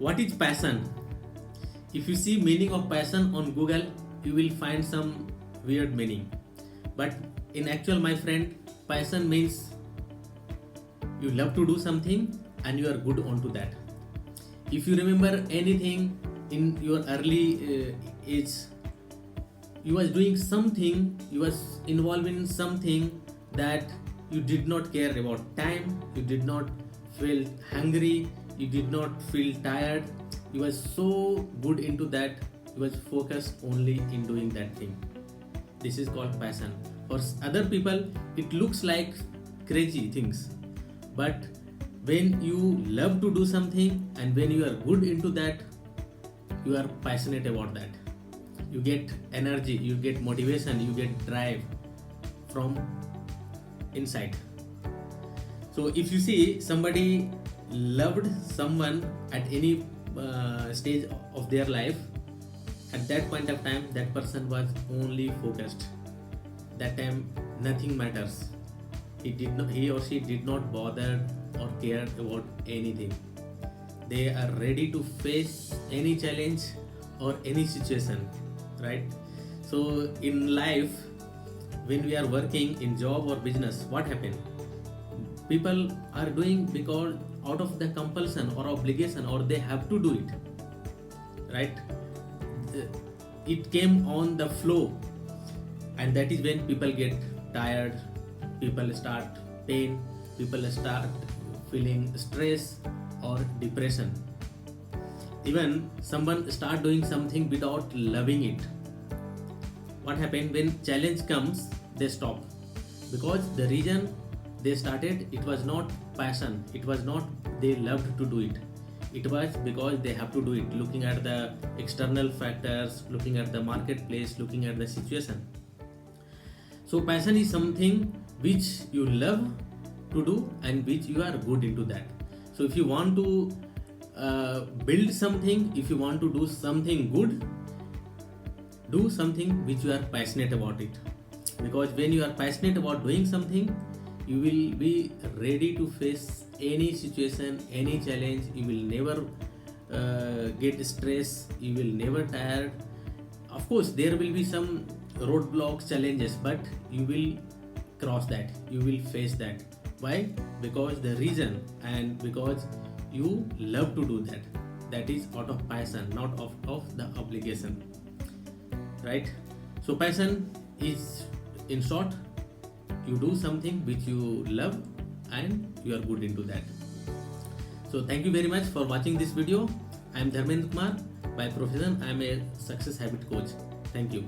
What is passion? If you see meaning of passion on Google, you will find some weird meaning. But in actual, my friend, passion means you love to do something and you are good onto that. If you remember anything in your early age, you was doing something, you was involved in something that you did not care about time, you did not feel hungry, you did not feel tired, you was so good into that, you was focused only in doing that thing. This is called passion. For other people it looks like crazy things, but when you love to do something and when you are good into that, you are passionate about that, you get energy, you get motivation, you get drive from inside. So if you see somebody loved someone at any stage of their life, at that point of time that person was only focused. That time nothing matters. He or she did not bother or care about anything. They are ready to face any challenge or any situation, right? So in life, when we are working in job or business, what happen? People are doing because out of the compulsion or obligation, or they have to do it, right? It came on the flow, and that is when people get tired, people start pain, people start feeling stress or depression. Even someone start doing something without loving it. What happened? When challenge comes, they stop, because the reason they started, it was not passion, it was not they loved to do it, it was because they have to do it, looking at the external factors, looking at the marketplace, looking at the situation. So passion is something which you love to do and which you are good into that. So if you want to build something, if you want to do something good, do something which you are passionate about it, because when you are passionate about doing something, you will be ready to face any situation, any challenge. You will never get stressed, you will never tired. Of course there will be some roadblocks, challenges, but you will cross that, you will face that. Why? Because the reason, and because you love to do that. That is out of passion, not of the obligation, right? So passion is, in short, you do something which you love and you are good into that. So thank you very much for watching this video. I am Dharmendra Kumar. By profession I am a success habit coach. Thank you.